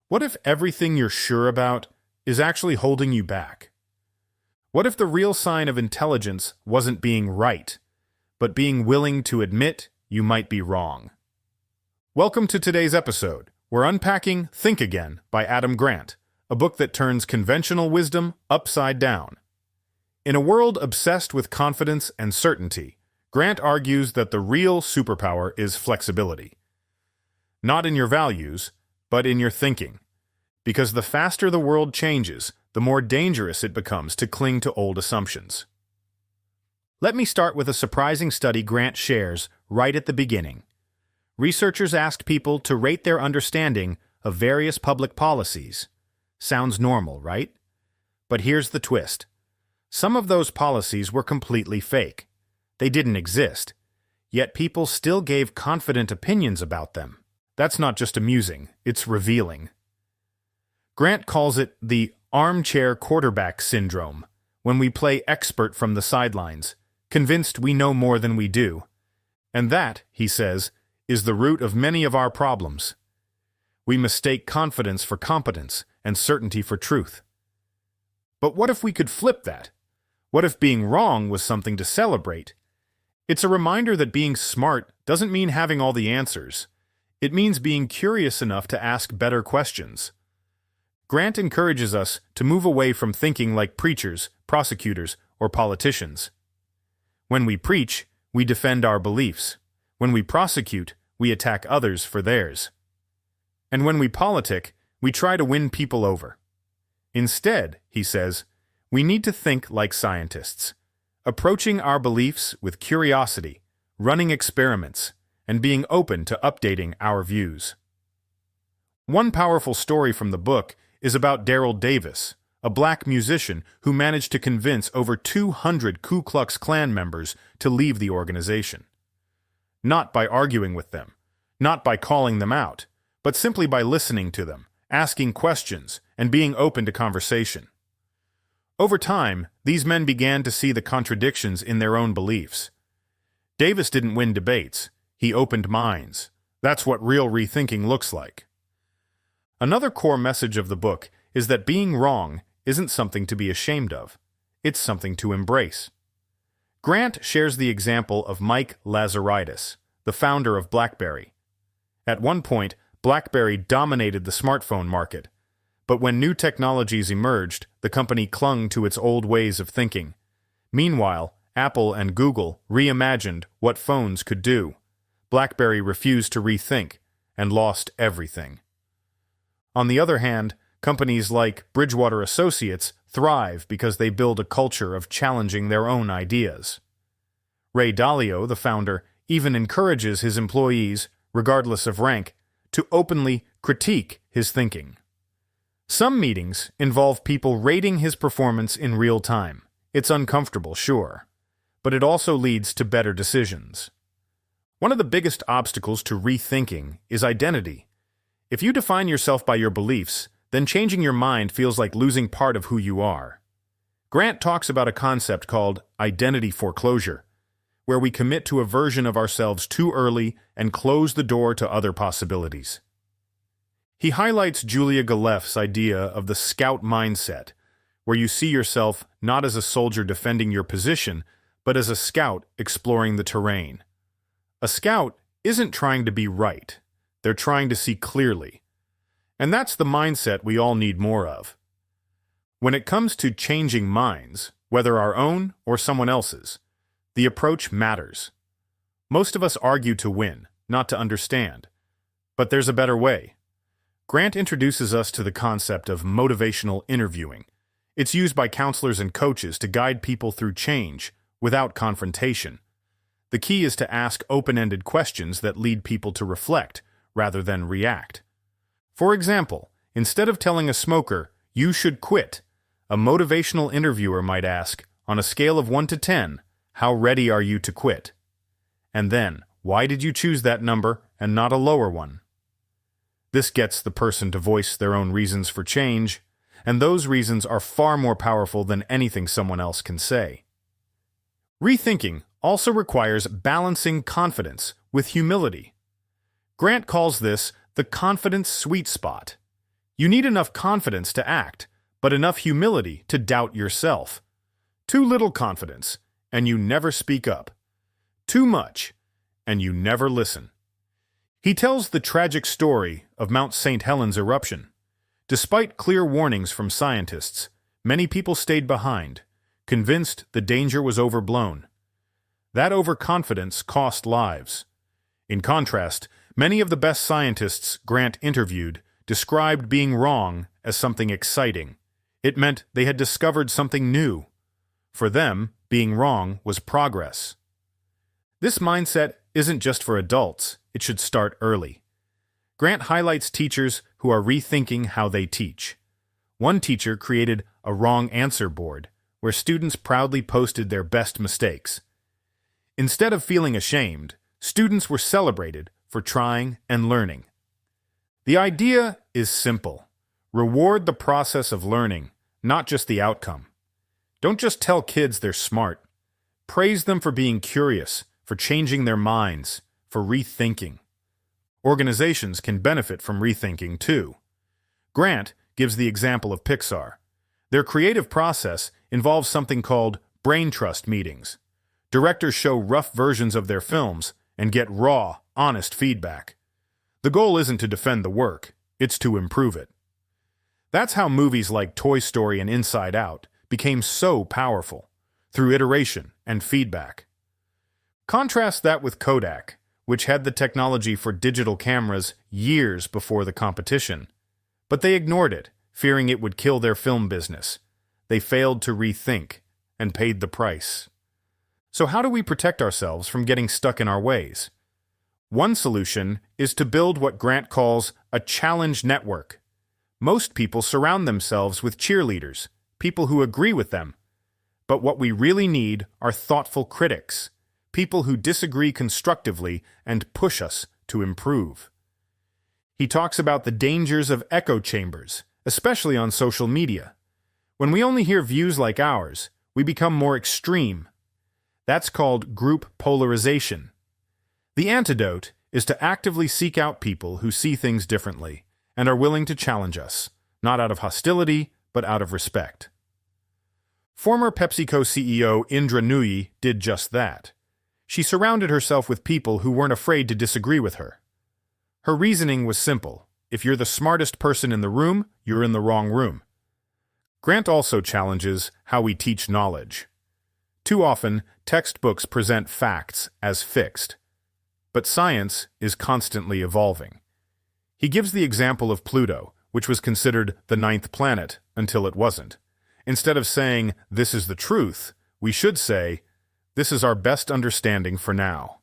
What if everything you're sure about is actually holding you back? What if the real sign of intelligence wasn't being right, but being willing to admit you might be wrong? Welcome to today's episode. We're unpacking Think Again by Adam Grant, a book that turns conventional wisdom upside down. In a world obsessed with confidence and certainty, Grant argues that the real superpower is flexibility. Not in your values, but in your thinking. Because the faster the world changes, the more dangerous it becomes to cling to old assumptions. Let me start with a surprising study Grant shares right at the beginning. Researchers asked people to rate their understanding of various public policies. Sounds normal, right? But here's the twist. Some of those policies were completely fake. They didn't exist. Yet people still gave confident opinions about them. That's not just amusing, it's revealing. Grant calls it the armchair quarterback syndrome, when we play expert from the sidelines, convinced we know more than we do. And that, he says, is the root of many of our problems. We mistake confidence for competence and certainty for truth. But what if we could flip that? What if being wrong was something to celebrate? It's a reminder that being smart doesn't mean having all the answers. It means being curious enough to ask better questions. Grant encourages us to move away from thinking like preachers, prosecutors, or politicians. When we preach, we defend our beliefs. When we prosecute, we attack others for theirs. And when we politic, we try to win people over. Instead, he says, we need to think like scientists, approaching our beliefs with curiosity, running experiments, and being open to updating our views. One powerful story from the book is about Daryl Davis, a black musician who managed to convince over 200 Ku Klux Klan members to leave the organization. Not by arguing with them, not by calling them out, but simply by listening to them, asking questions, and being open to conversation. Over time, these men began to see the contradictions in their own beliefs. Davis didn't win debates. He opened minds. That's what real rethinking looks like. Another core message of the book is that being wrong isn't something to be ashamed of. It's something to embrace. Grant shares the example of Mike Lazaridis, the founder of BlackBerry. At one point, BlackBerry dominated the smartphone market. But when new technologies emerged, the company clung to its old ways of thinking. Meanwhile, Apple and Google reimagined what phones could do. BlackBerry refused to rethink and lost everything. On the other hand, companies like Bridgewater Associates thrive because they build a culture of challenging their own ideas. Ray Dalio, the founder, even encourages his employees, regardless of rank, to openly critique his thinking. Some meetings involve people rating his performance in real time. It's uncomfortable, sure, but it also leads to better decisions. One of the biggest obstacles to rethinking is identity. If you define yourself by your beliefs, then changing your mind feels like losing part of who you are. Grant talks about a concept called identity foreclosure, where we commit to a version of ourselves too early and close the door to other possibilities. He highlights Julia Galef's idea of the scout mindset, where you see yourself not as a soldier defending your position, but as a scout exploring the terrain. A scout isn't trying to be right. They're trying to see clearly. And that's the mindset we all need more of. When it comes to changing minds, whether our own or someone else's, the approach matters. Most of us argue to win, not to understand. But there's a better way. Grant introduces us to the concept of motivational interviewing. It's used by counselors and coaches to guide people through change without confrontation. The key is to ask open-ended questions that lead people to reflect rather than react. For example, instead of telling a smoker, "You should quit," a motivational interviewer might ask, on a scale of 1 to 10, "How ready are you to quit?" And then, "Why did you choose that number and not a lower one?" This gets the person to voice their own reasons for change, and those reasons are far more powerful than anything someone else can say. Rethinking also requires balancing confidence with humility. Grant calls this the confidence sweet spot. You need enough confidence to act, but enough humility to doubt yourself. Too little confidence, and you never speak up. Too much, and you never listen. He tells the tragic story of Mount St. Helens eruption. Despite clear warnings from scientists, many people stayed behind, convinced the danger was overblown. That overconfidence cost lives. In contrast, many of the best scientists Grant interviewed described being wrong as something exciting. It meant they had discovered something new. For them, being wrong was progress. This mindset isn't just for adults, it should start early. Grant highlights teachers who are rethinking how they teach. One teacher created a wrong answer board, where students proudly posted their best mistakes. Instead of feeling ashamed, students were celebrated for trying and learning. The idea is simple. Reward the process of learning, not just the outcome. Don't just tell kids they're smart. Praise them for being curious, for changing their minds, for rethinking. Organizations can benefit from rethinking too. Grant gives the example of Pixar. Their creative process involves something called brain trust meetings. Directors show rough versions of their films and get raw, honest feedback. The goal isn't to defend the work, it's to improve it. That's how movies like Toy Story and Inside Out became so powerful, through iteration and feedback. Contrast that with Kodak, which had the technology for digital cameras years before the competition. But they ignored it, fearing it would kill their film business. They failed to rethink and paid the price. So how do we protect ourselves from getting stuck in our ways? One solution is to build what Grant calls a challenge network. Most people surround themselves with cheerleaders, people who agree with them. But what we really need are thoughtful critics, people who disagree constructively and push us to improve. He talks about the dangers of echo chambers, especially on social media. When we only hear views like ours, we become more extreme. That's called group polarization. The antidote is to actively seek out people who see things differently and are willing to challenge us, not out of hostility, but out of respect. Former PepsiCo CEO Indra Nooyi did just that. She surrounded herself with people who weren't afraid to disagree with her. Her reasoning was simple. If you're the smartest person in the room, you're in the wrong room. Grant also challenges how we teach knowledge. Too often, textbooks present facts as fixed. But science is constantly evolving. He gives the example of Pluto, which was considered the ninth planet until it wasn't. Instead of saying, "This is the truth," we should say, "This is our best understanding for now."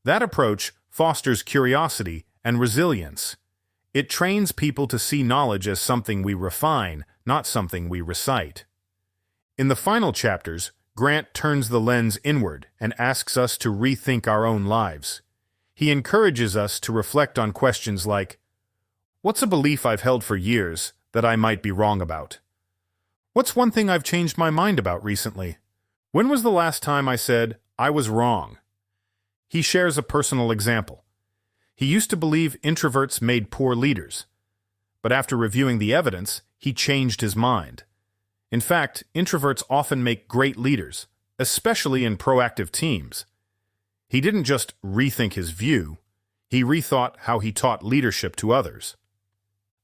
That approach fosters curiosity and resilience. It trains people to see knowledge as something we refine, not something we recite. In the final chapters, Grant turns the lens inward and asks us to rethink our own lives. He encourages us to reflect on questions like, what's a belief I've held for years that I might be wrong about? What's one thing I've changed my mind about recently? When was the last time I said, I was wrong? He shares a personal example. He used to believe introverts made poor leaders, but after reviewing the evidence, he changed his mind. In fact, introverts often make great leaders, especially in proactive teams. He didn't just rethink his view, he rethought how he taught leadership to others.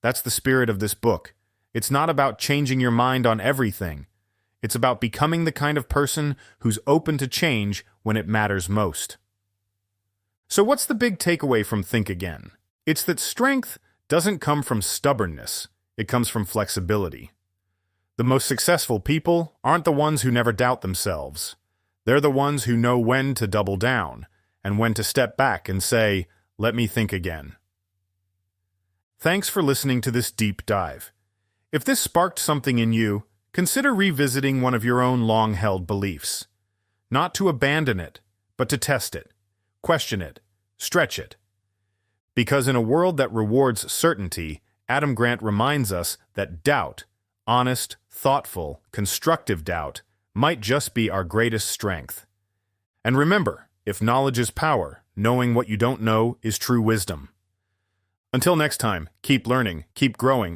That's the spirit of this book. It's not about changing your mind on everything. It's about becoming the kind of person who's open to change when it matters most. So what's the big takeaway from Think Again? It's that strength doesn't come from stubbornness, it comes from flexibility. The most successful people aren't the ones who never doubt themselves. They're the ones who know when to double down and when to step back and say, let me think again. Thanks for listening to this deep dive. If this sparked something in you, consider revisiting one of your own long-held beliefs. Not to abandon it, but to test it, question it, stretch it. Because in a world that rewards certainty, Adam Grant reminds us that doubt, honest, thoughtful, constructive doubt, might just be our greatest strength. And remember, if knowledge is power, knowing what you don't know is true wisdom. Until next time, keep learning, keep growing,